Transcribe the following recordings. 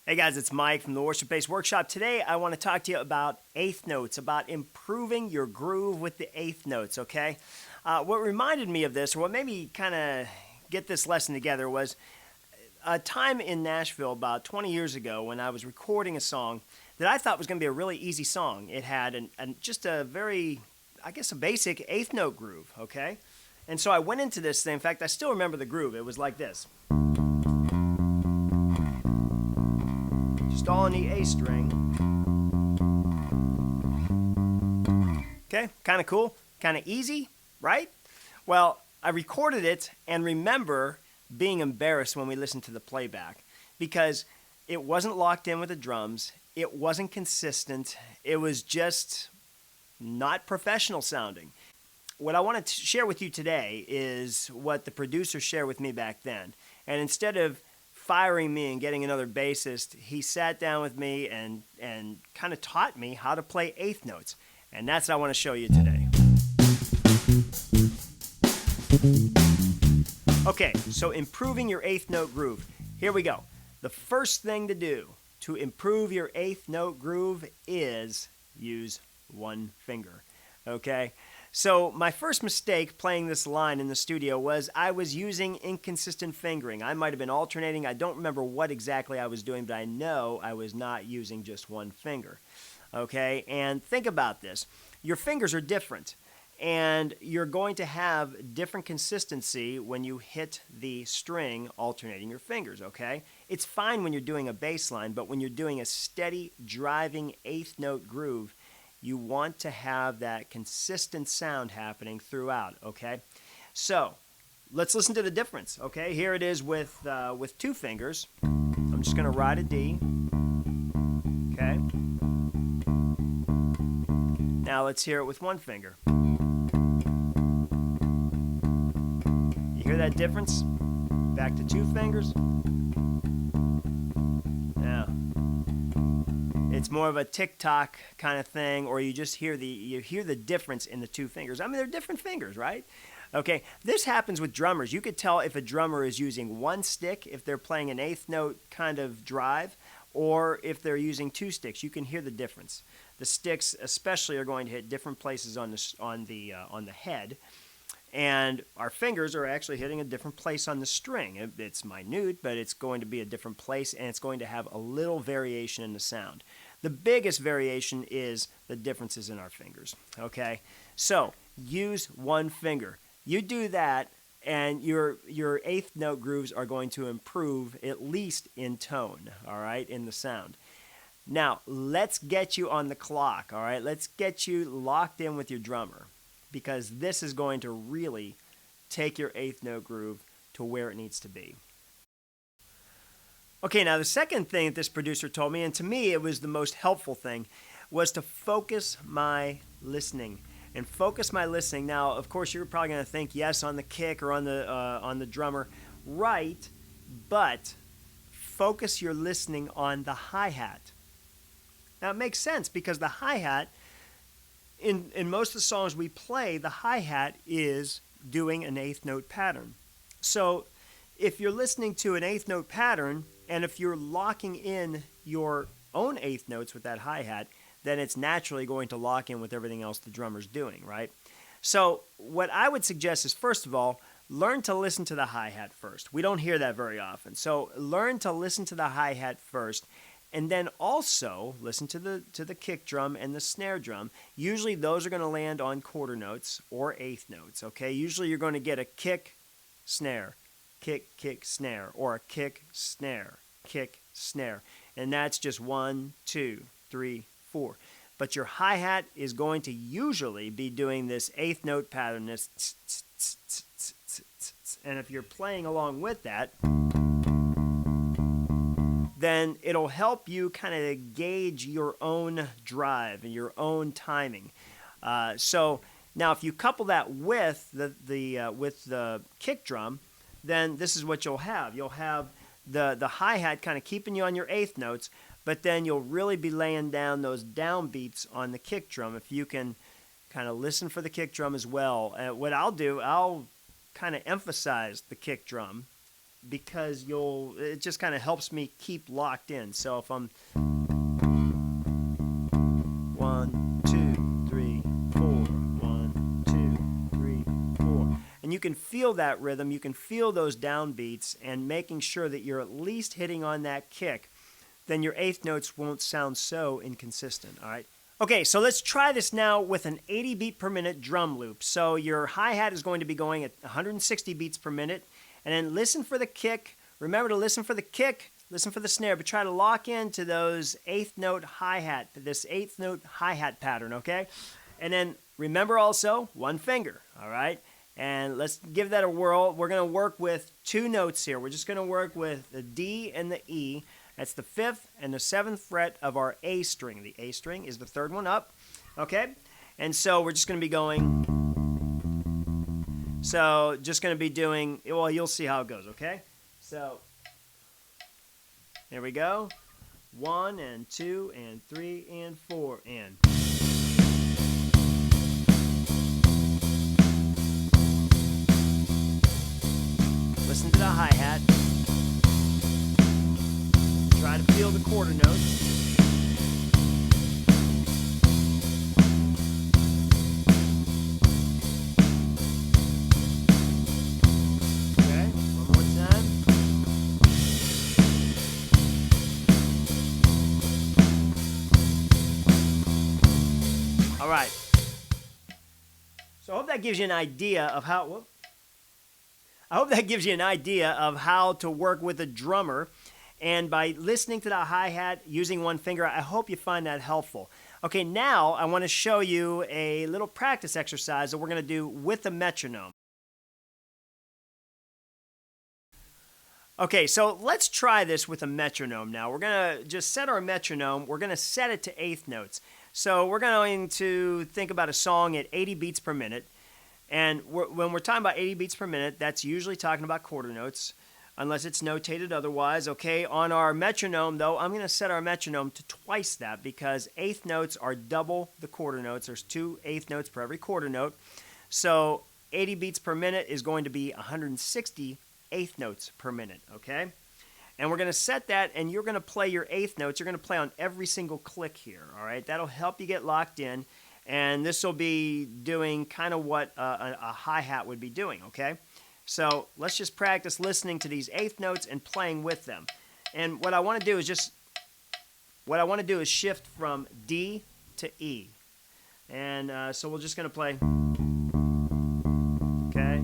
Hey guys, it's Mike from the Worship Based Workshop. Today I want to talk to you about eighth notes, about improving your groove with the eighth notes, okay? What reminded me of this, or what made me kind of get this lesson together, was a time in Nashville about 20 years ago when I was recording a song that I thought was going to be a really easy song. It had just a very, I guess, a basic eighth note groove, okay? And so I went into this thing. In fact, I still remember the groove. It was like this. Just all in the A string. Okay, kind of cool, kind of easy, right? Well, I recorded it and remember being embarrassed when we listened to the playback because it wasn't locked in with the drums. It wasn't consistent. It was just not professional sounding. What I want to share with you today is what the producer shared with me back then. And instead of firing me and getting another bassist, he sat down with me and kind of taught me how to play eighth notes. And that's what I want to show you today. Okay, so improving your eighth note groove. Here we go. The first thing to do to improve your eighth note groove is use one finger. Okay? So my first mistake playing this line in the studio was I was using inconsistent fingering. I might have been alternating. I don't remember what exactly I was doing, but I know I was not using just one finger. Okay? And think about this. Your fingers are different, and you're going to have different consistency when you hit the string alternating your fingers, okay? It's fine when you're doing a bass line, but when you're doing a steady, driving eighth note groove, you want to have that consistent sound happening throughout, okay? So, let's listen to the difference, okay? Here it is with two fingers. I'm just going to ride a D, okay? Now let's hear it with one finger. You hear that difference? Back to two fingers. It's more of a tick-tock kind of thing, or you just hear the difference in the two fingers. I mean, they're different fingers, right? Okay, this happens with drummers. You could tell if a drummer is using one stick, if they're playing an eighth note kind of drive, or if they're using two sticks. You can hear the difference. The sticks, especially, are going to hit different places on the head, and our fingers are actually hitting a different place on the string. It's minute, but it's going to be a different place, and it's going to have a little variation in the sound. The biggest variation is the differences in our fingers, okay? So, use one finger. You do that, and your eighth note grooves are going to improve, at least in tone, all right, in the sound. Now, let's get you on the clock, all right? Let's get you locked in with your drummer, because this is going to really take your eighth note groove to where it needs to be. Okay, now the second thing that this producer told me, and to me it was the most helpful thing, was to focus my listening. And focus my listening. Now, of course, you're probably going to think, yes, on the kick or on the drummer. Right, but focus your listening on the hi-hat. Now, it makes sense because the hi-hat, in most of the songs we play, the hi-hat is doing an eighth note pattern. So if you're listening to an eighth note pattern, and if you're locking in your own eighth notes with that hi-hat, then it's naturally going to lock in with everything else the drummer's doing, right? So what I would suggest is, first of all, learn to listen to the hi-hat first. We don't hear that very often. So learn to listen to the hi-hat first, and then also listen to the kick drum and the snare drum. Usually those are going to land on quarter notes or eighth notes, okay? Usually you're going to get a kick, snare, kick, kick, snare, or a kick, snare, kick, snare. And that's just 1, 2, 3, 4. But your hi-hat is going to usually be doing this eighth note pattern, this tss, tss, tss, tss, tss, tss, tss. And if you're playing along with that, then it'll help you kind of gauge your own drive and your own timing. So now if you couple that with the kick drum, then this is what you'll have. You'll have the hi-hat kind of keeping you on your eighth notes, but then you'll really be laying down those downbeats on the kick drum if you can kind of listen for the kick drum as well. What I'll do, I'll kind of emphasize the kick drum because it just kind of helps me keep locked in. So if I'm 1, 2, 3, 4, 1, 2, 3, 4, and you can feel that rhythm, you can feel those downbeats, and making sure that you're at least hitting on that kick, then your eighth notes won't sound so inconsistent, all right? Okay, so let's try this now with an 80 beat per minute drum loop. So your hi-hat is going to be going at 160 beats per minute, and then listen for the kick. Remember to listen for the kick, listen for the snare, but try to lock into those eighth note hi-hat, this eighth note hi-hat pattern, okay? And then remember also one finger, all right? And let's give that a whirl. We're going to work with two notes here. We're just going to work with the D and the E. That's the 5th and the 7th fret of our A string. The A string is the third one up, okay? And so we're just going to be going, so just going to be doing, well, you'll see how it goes, okay? So here we go. 1 and 2 and 3 and 4 and. Listen to the hi-hat. Try to feel the quarter notes. Okay, one more time. All right. So I hope that gives you an idea of how. I hope that gives you an idea of how to work with a drummer. And by listening to the hi-hat using one finger, I hope you find that helpful. Okay, now I want to show you a little practice exercise that we're going to do with the metronome. Okay, so let's try this with a metronome now. We're going to just set our metronome. We're going to set it to eighth notes. So we're going to think about a song at 80 beats per minute. And when we're talking about 80 beats per minute, that's usually talking about quarter notes, unless it's notated otherwise, okay? On our metronome, though, I'm going to set our metronome to twice that because eighth notes are double the quarter notes. There's 2 eighth notes per every quarter note. So 80 beats per minute is going to be 160 eighth notes per minute, okay? And we're going to set that, and you're going to play your eighth notes. You're going to play on every single click here, all right? That'll help you get locked in, and this will be doing kind of what a hi-hat would be doing, okay? So let's just practice listening to these eighth notes and playing with them. And what I want to do is shift from D to E. And so we're just going to play, okay?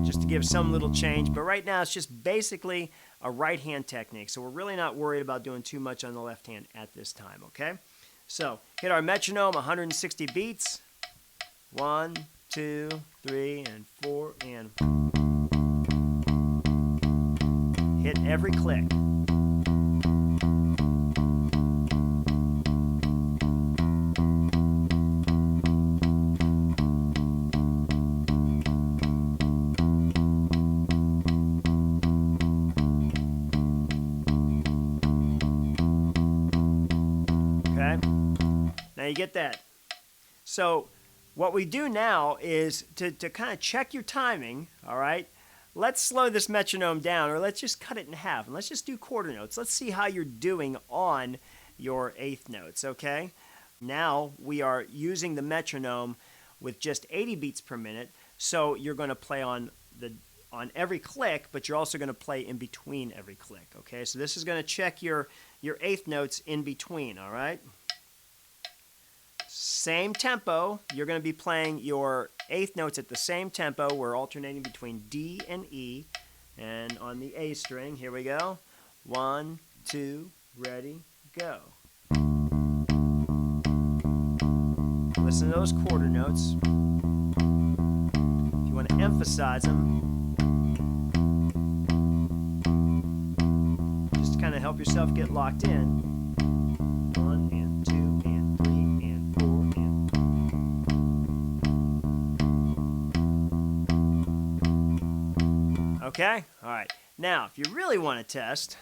Just to give some little change. But right now it's just basically a right hand technique. So we're really not worried about doing too much on the left hand at this time, okay? So hit our metronome, 160 beats. 1, 2, 3, and 4, and hit every click. Okay? Now you get that. So what we do now is to kind of check your timing, all right? Let's slow this metronome down, or let's just cut it in half, and let's just do quarter notes. Let's see how you're doing on your eighth notes, okay? Now we are using the metronome with just 80 beats per minute, so you're going to play on every click, but you're also going to play in between every click, okay? So this is going to check your eighth notes in between, all right? Same tempo. You're going to be playing your eighth notes at the same tempo. We're alternating between D and E. And on the A string, here we go. 1, 2, ready, go. Listen to those quarter notes. If you want to emphasize them, just to kind of help yourself get locked in. 1 and 2 and 3 and 4 and. Okay? All right. Now, if you really want to test,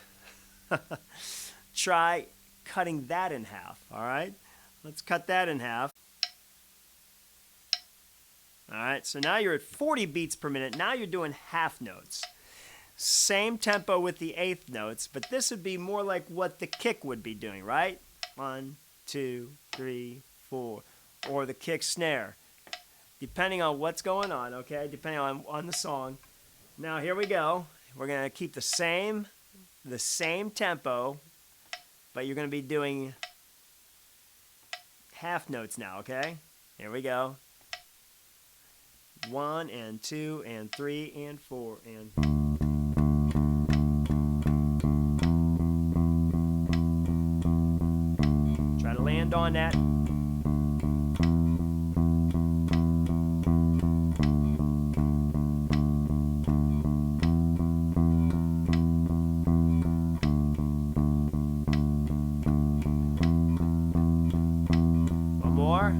try cutting that in half. All right? Let's cut that in half. All right, so now you're at 40 beats per minute. Now you're doing half notes. Same tempo with the eighth notes, but this would be more like what the kick would be doing, right? 1, 2, 3, 4, or the kick snare, depending on what's going on, okay? Depending on the song. Now here we go. We're gonna keep the same tempo, but you're gonna be doing half notes now, okay? Here we go. 1 and 2 and 3 and 4 and. Try to land on that. One more.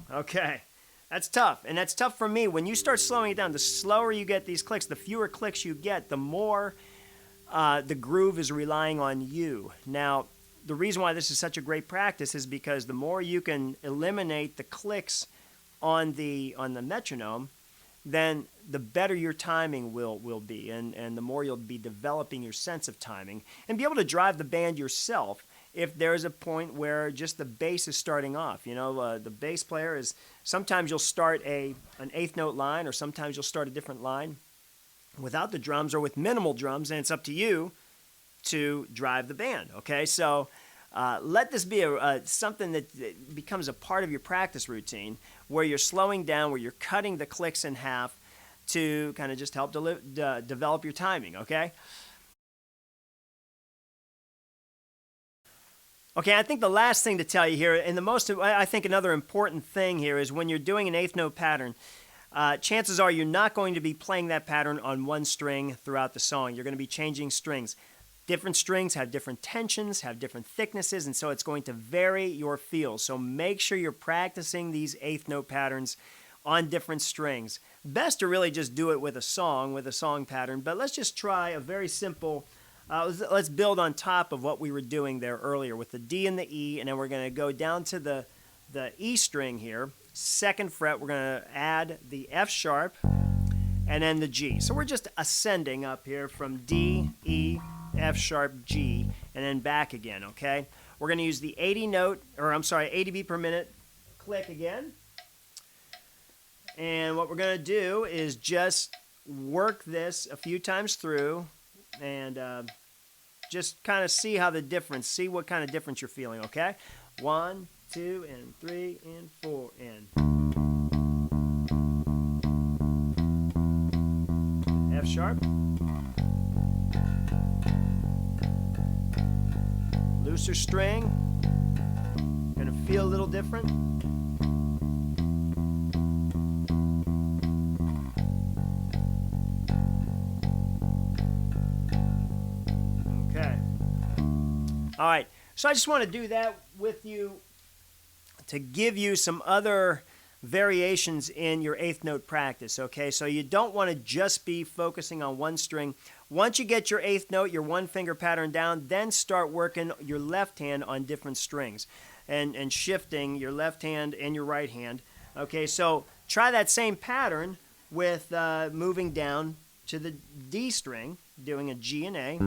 Okay, that's tough, and that's tough for me. When you start slowing it down, the slower you get these clicks, the fewer clicks you get, the more the groove is relying on you. Now, the reason why this is such a great practice is because the more you can eliminate the clicks on the metronome, then the better your timing will be, and the more you'll be developing your sense of timing and be able to drive the band yourself. If there's a point where just the bass is starting off, you know, the bass player is, sometimes you'll start an eighth note line, or sometimes you'll start a different line without the drums or with minimal drums, and it's up to you to drive the band, okay? So let this be something that becomes a part of your practice routine, where you're slowing down, where you're cutting the clicks in half to kind of just help develop your timing, okay? Okay, I think the last thing to tell you here, and I think another important thing here is when you're doing an eighth note pattern, chances are you're not going to be playing that pattern on one string throughout the song. You're going to be changing strings. Different strings have different tensions, have different thicknesses, and so it's going to vary your feel. So make sure you're practicing these eighth note patterns on different strings. Best to really just do it with a song pattern, but let's just try a very simple. Let's build on top of what we were doing there earlier with the D and the E, and then we're going to go down to the E string here, second fret. We're going to add the F sharp and then the G. So we're just ascending up here from D, E, F sharp, G, and then back again, okay? We're going to use the 80 beat per minute click again. And what we're going to do is just work this a few times through, and just kind of see what kind of difference you're feeling, okay? 1, 2, and 3, and 4, and F sharp, looser string, gonna feel a little different. All right, so I just want to do that with you to give you some other variations in your eighth note practice, okay? So you don't want to just be focusing on one string. Once you get your eighth note, your one finger pattern down, then start working your left hand on different strings and shifting your left hand and your right hand, okay? So try that same pattern with moving down to the D string, doing a G and A,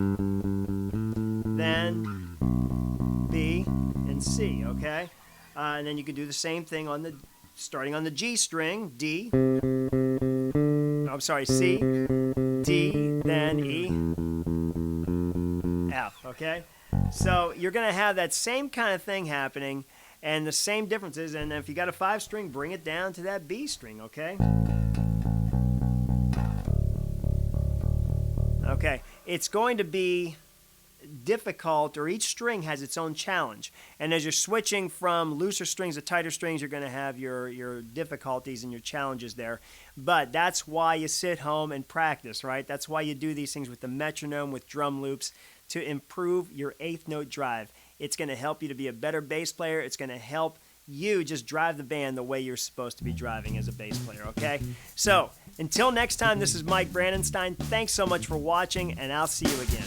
then B and C, okay? And then you can do the same thing starting on the G string, D, C, D, then E, F, okay? So you're gonna have that same kind of thing happening and the same differences, and if you got a 5 string, bring it down to that B string, okay? Okay, it's going to be difficult, or each string has its own challenge, and as you're switching from looser strings to tighter strings, you're going to have your difficulties and your challenges there. But that's why you sit home and practice, right? That's why you do these things with the metronome, with drum loops, to improve your eighth note drive. It's going to help you to be a better bass player. It's going to help you just drive the band the way you're supposed to be driving as a bass player, okay? So until next time, this is Mike Brandenstein. Thanks so much for watching, and I'll see you again.